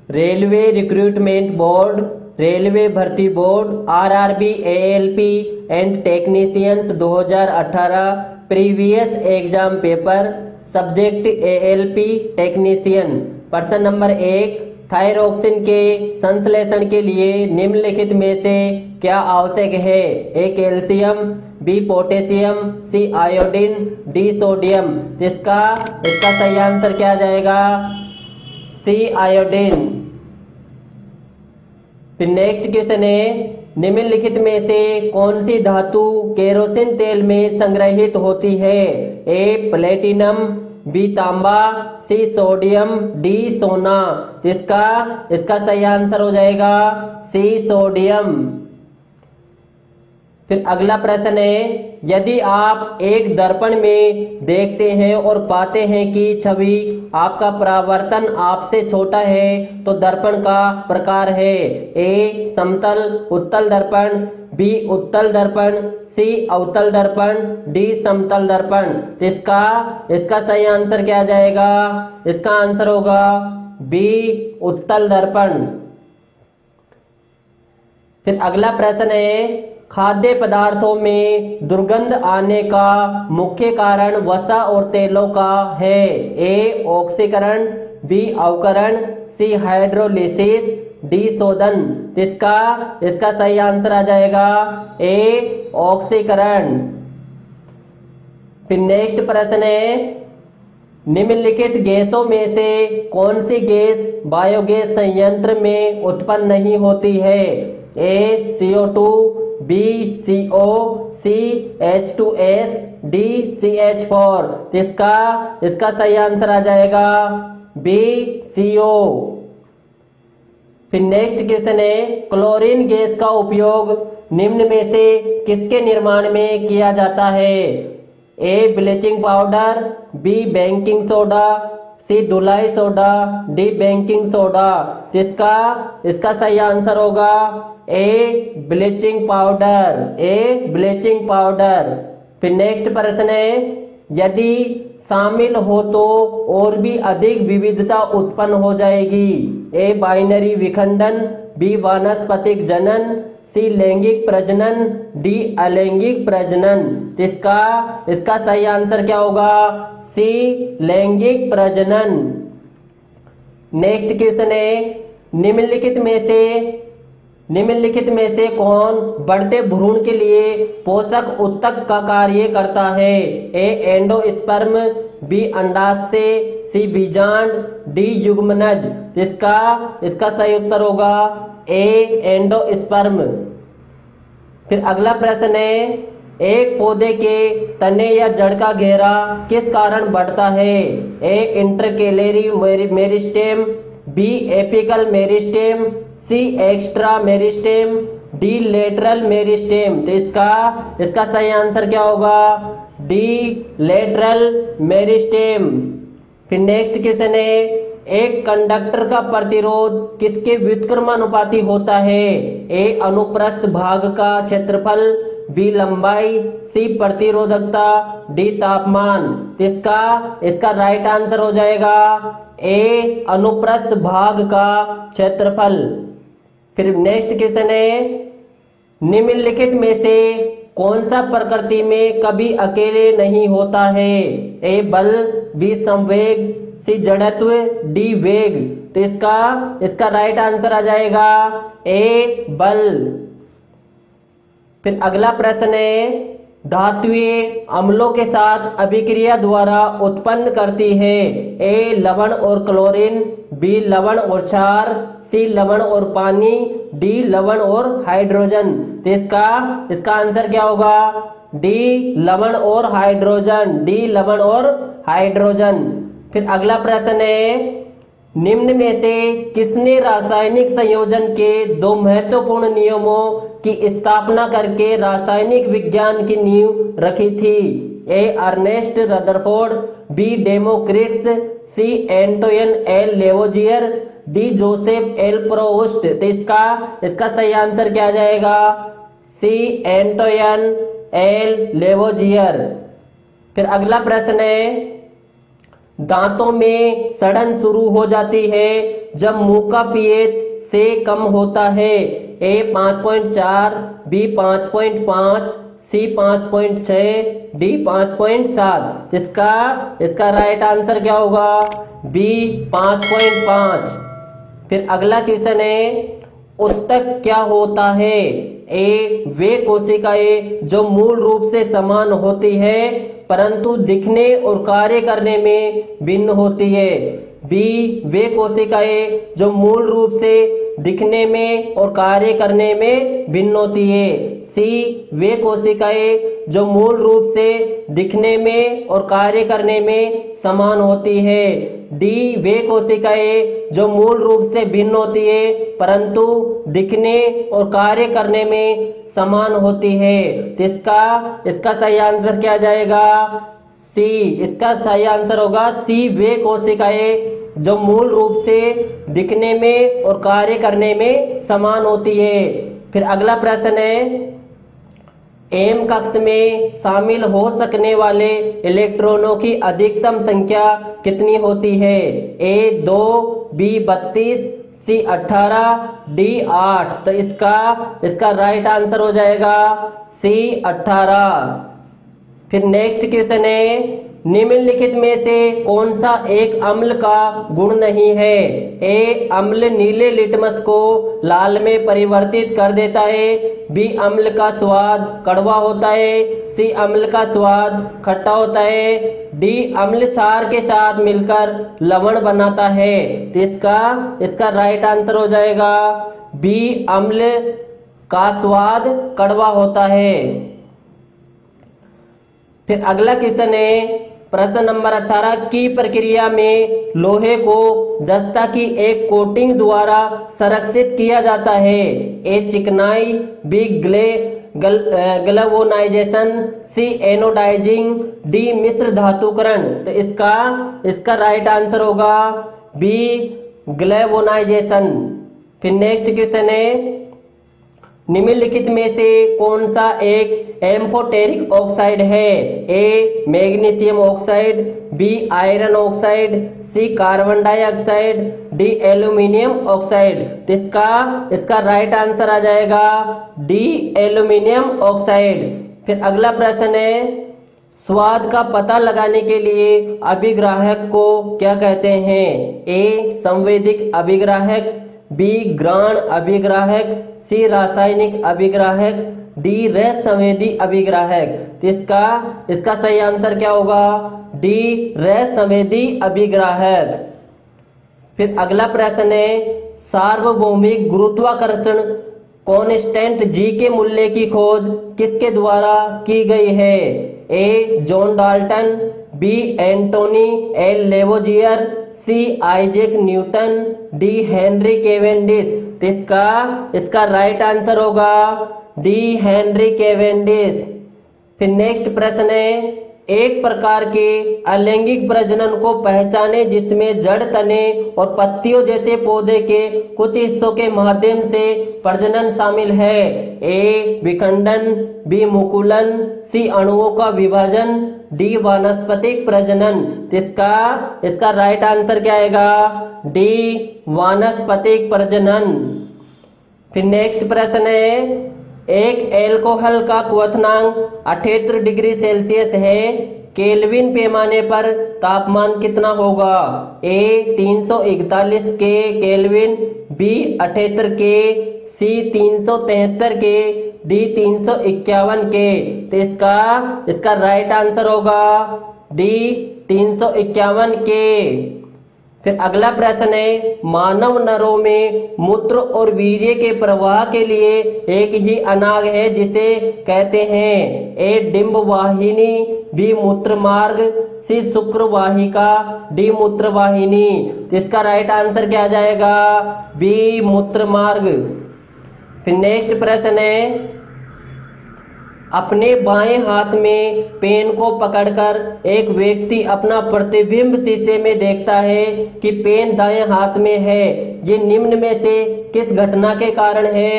Railway recruitment board, railway भर्ती board, RRB, ALP and technicians 2018 previous exam paper, subject ALP technician. प्रश्न number 1, thyroxine के संश्लेषण के लिए निम्नलिखित में से क्या आवश्यक है? A calcium, B potassium, C iodine, D sodium. इसका सही आंसर क्या आ जाएगा? C iodine. फिर नेक्स्ट क्वेश्चन है, निम्नलिखित में से कौन सी धातु केरोसिन तेल में संग्रहित होती है? ए प्लेटिनम, बी तांबा, सी सोडियम, डी सोना। इसका सही आंसर हो जाएगा सी सोडियम। फिर अगला प्रश्न है, यदि आप एक दर्पण में देखते हैं और पाते हैं कि छवि आपका परावर्तन आपसे छोटा है तो दर्पण का प्रकार है? ए समतल उत्तल दर्पण, बी उत्तल दर्पण, सी अवतल दर्पण, डी समतल दर्पण। इसका सही आंसर क्या आ जाएगा? इसका आंसर होगा बी उत्तल दर्पण। फिर अगला प्रश्न है, खाद्य पदार्थों में दुर्गंध आने का मुख्य कारण वसा और तेलों का है? ए ऑक्सीकरण, बी अवकरण, सी हाइड्रोलिसिस, डी शोधन। इसका सही आंसर आ जाएगा ए ऑक्सीकरण। फिर नेक्स्ट प्रश्न है, निम्नलिखित गैसों में से कौन सी गैस बायोगैस संयंत्र में उत्पन्न नहीं होती है? ए CO2, बी CO, सी H2S, डी CH4। इसका सही आंसर आ जाएगा बी CO। फिर नेक्स्ट क्वेश्चन है, क्लोरीन गैस का उपयोग निम्न में से किसके निर्माण में किया जाता है? A bleaching powder, B baking soda, C धुलाई सोडा, डी बेकिंग सोडा। इसका सही आंसर होगा A bleaching powder, A bleaching powder. फिर नेक्स्ट प्रश्न है, यदि शामिल हो तो और भी अधिक विविधता उत्पन्न हो जाएगी? ए बाइनरी विखंडन, बी वानस्पतिक जनन, सी लैंगिक प्रजनन, डी अलैंगिक प्रजनन। इसका सही आंसर क्या होगा? सी लैंगिक प्रजनन। नेक्स्ट क्वेश्चन है, निम्नलिखित में से कौन बढ़ते भ्रूण के लिए पोषक ऊतक का कार्य करता है? ए एंडोस्पर्म, बी अंडाशय, सी बीजांड, डी युग्मनज। इसका सही उत्तर होगा ए एंडोस्पर्म। फिर अगला प्रश्न है, एक पौधे के तने या जड़ का घेरा किस कारण बढ़ता है? A intercalary meristem, B apical meristem, C extra meristem, D lateral meristem. तो इसका सही आंसर क्या होगा? D lateral meristem. फिर नेक्स्ट क्वेश्चन है, एक कंडक्टर का प्रतिरोध किसके व्युत्क्रमानुपाती होता है? ए अनुप्रस्थ भाग का क्षेत्रफल, बी लंबाई, सी प्रतिरोधकता, डी तापमान। इसका राइट आंसर हो जाएगा ए अनुप्रस्थ भाग का क्षेत्रफल। फिर नेक्स्ट क्वेश्चन है, निम्नलिखित में से कौन सा प्रकृति में कभी अकेले नहीं होता है? ए बल, बी संवेग, सी जड़त्व, डी वेग। तो इसका राइट आंसर आ जाएगा ए बल। फिर अगला प्रश्न है, धात्विय अम्लों के साथ अभिक्रिया द्वारा उत्पन्न करती है? ए लवण और क्लोरीन, बी लवण और क्षार, सी लवण और पानी, डी लवण और हाइड्रोजन। तो इसका आंसर क्या होगा? डी लवण और हाइड्रोजन, डी लवण और हाइड्रोजन। फिर अगला प्रश्न है, निम्न में से किसने रासायनिक संयोजन के दो महत्वपूर्ण नियमों की स्थापना करके रासायनिक विज्ञान की नींव रखी थी? A Ernest Rutherford, B Democritus, C Antoine L Lavoisier, D Joseph L Proust. तो इसका सही आंसर क्या आ जाएगा? C Antoine L Lavoisier. फिर अगला प्रश्न है, दांतों में सड़न शुरू हो जाती है जब मुंह का पीएच से कम होता है। ए 5.4, बी 5.5, सी 5.6, डी 5.7। इसका राइट आंसर क्या होगा? बी 5.5। फिर अगला क्वेश्चन है, उत्तक क्या होता है? ए वे कोशिकाएं जो मूल रूप से समान होती है परंतु दिखने और कार्य करने में भिन्न होती है। बी वे कोशिकाएं जो मूल रूप से दिखने में और कार्य करने में भिन्न होती है। सी वे कोशिकाएं जो मूल रूप से दिखने में और कार्य करने में समान होती है। डी वे कोशिकाएं जो मूल रूप से भिन्न होती है परंतु दिखने और कार्य करने में समान होती है। तो इसका सही आंसर क्या जाएगा? सी। इसका सही आंसर होगा सी वे कोशिकाएं जो मूल रूप से दिखने में और कार्य करने में समान होती है। फिर अगला प्रश्न है, एम कक्ष में शामिल हो सकने वाले इलेक्ट्रॉनों की अधिकतम संख्या कितनी होती है? ए 2, बी 32, सी 18, डी 8। तो इसका राइट आंसर हो जाएगा सी 18। फिर नेक्स्ट क्वेश्चन है, निम्नलिखित में से कौन सा एक अम्ल का गुण नहीं है? ए अम्ल नीले लिटमस को लाल में परिवर्तित कर देता है, बी अम्ल का स्वाद कड़वा होता है, सी अम्ल का स्वाद खट्टा होता है, डी अम्ल क्षार के साथ मिलकर लवण बनाता है। तो इसका राइट आंसर हो जाएगा बी अम्ल का स्वाद कड़वा होता है। फिर अगला क्वेश्चन है, प्रश्न नंबर 18 की प्रक्रिया में लोहे को जस्ता की एक कोटिंग द्वारा संरक्षित किया जाता है? ए चिकनाई, बी गैल्वेनाइजेशन, सी एनोडाइजिंग, डी मिश्र धातुकरण। तो इसका राइट आंसर होगा बी गैल्वेनाइजेशन। फिर नेक्स्ट क्वेश्चन है, निम्नलिखित में से कौन सा एक एम्फोटेरिक ऑक्साइड है? A magnesium oxide, B iron oxide, C carbon dioxide, D aluminium oxide. तो इसका राइट आंसर आ जाएगा डी एल्यूमिनियम ऑक्साइड। फिर अगला प्रश्न है, स्वाद का पता लगाने के लिए अभिग्राहक को क्या कहते हैं? ए संवेदिक अभिग्राहक, बी घ्राण अभिग्राहक, सी रासायनिक अभिग्राहक, डी रस संवेदी अभिग्राहक। तो इसका सही आंसर क्या होगा? डी रस संवेदी अभिग्राहक। फिर अगला प्रश्न है, सार्वभौमिक गुरुत्वाकर्षण कांस्टेंट जी के मूल्य की खोज किसके द्वारा की गई है? A John Dalton, B Antoine L Lavoisier, C Isaac Newton, D Henry Cavendish. तो इसका राइट आंसर होगा डी हेनरी केवेंडिश। फिर नेक्स्ट प्रश्न है, एक प्रकार के अलैंगिक प्रजनन को पहचाने जिसमें जड़, तने और पत्तियों जैसे पौधे के कुछ हिस्सों के माध्यम से प्रजनन शामिल है? ए विखंडन, बी मुकुलन, सी अणुओं का विभाजन, डी वानस्पतिक प्रजनन। तो इसका राइट आंसर क्या आएगा? डी वानस्पतिक प्रजनन। फिर नेक्स्ट प्रश्न है, एक एल्कोहल का क्वथनांक 78 डिग्री सेल्सियस है, केल्विन पैमाने पर तापमान कितना होगा? ए 341 के केल्विन, बी 78 के, सी 373 के, डी 351 के। तो इसका राइट आंसर होगा डी 351 के। फिर अगला प्रश्न है, मानव नरों में मूत्र और वीर्य के प्रवाह के लिए एक ही अनाग है जिसे कहते हैं? ए डिंब वाहिनी, बी मूत्र मार्ग, सी शुक्र वाहिका, डी मूत्र वाहिनी। तो इसका राइट आंसर क्या आ जाएगा? बी मूत्र मार्ग। फिर नेक्स्ट प्रश्न है, अपने बाएं हाथ में पेन को पकड़कर एक व्यक्ति अपना प्रतिबिंब शीशे में देखता है कि पेन दाएं हाथ में है। ये निम्न में से किस घटना के कारण है?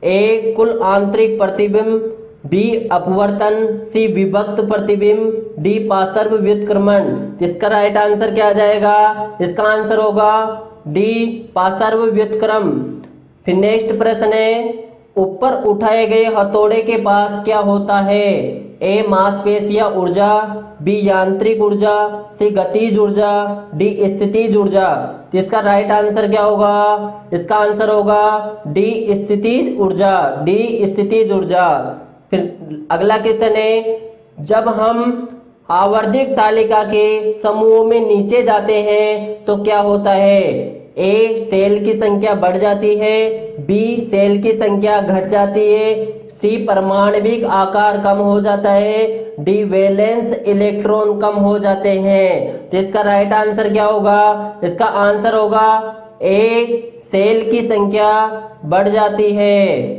ए कुल आंतरिक प्रतिबिंब, बी अपवर्तन, सी विभक्त प्रतिबिंब, डी पार्श्व व्युत्क्रमण। इसका राइट आंसर क्या आ जाएगा? इसका आंसर होगा डी पार्श्व व्युत्क्रम। फिर नेक्स्ट प्रश्न है, ऊपर उठाए गए हथौड़े के पास क्या होता है? ए मांसपेशिया ऊर्जा, बी यांत्रिक ऊर्जा, सी गतिज ऊर्जा, डी स्थितिज ऊर्जा। तो इसका राइट आंसर क्या होगा? इसका आंसर होगा डी स्थितिज ऊर्जा, डी स्थितिज ऊर्जा। फिर अगला क्वेश्चन है, जब हम आवर्धिक तालिका के समूहों में नीचे जाते हैं तो क्या होता है? ए सेल की संख्या बढ़ जाती है, बी सेल की संख्या घट जाती है, सी परमाणविक आकार कम हो जाता है, डी वैलेंस इलेक्ट्रॉन कम हो जाते हैं। तो इसका राइट आंसर क्या होगा? इसका आंसर होगा ए सेल की संख्या बढ़ जाती है।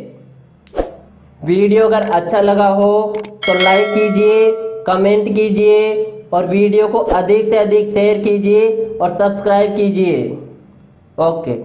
वीडियो अगर अच्छा लगा हो तो लाइक कीजिए, कमेंट कीजिए और वीडियो को अधिक से अधिक शेयर कीजिए और सब्सक्राइब कीजिए। ओके।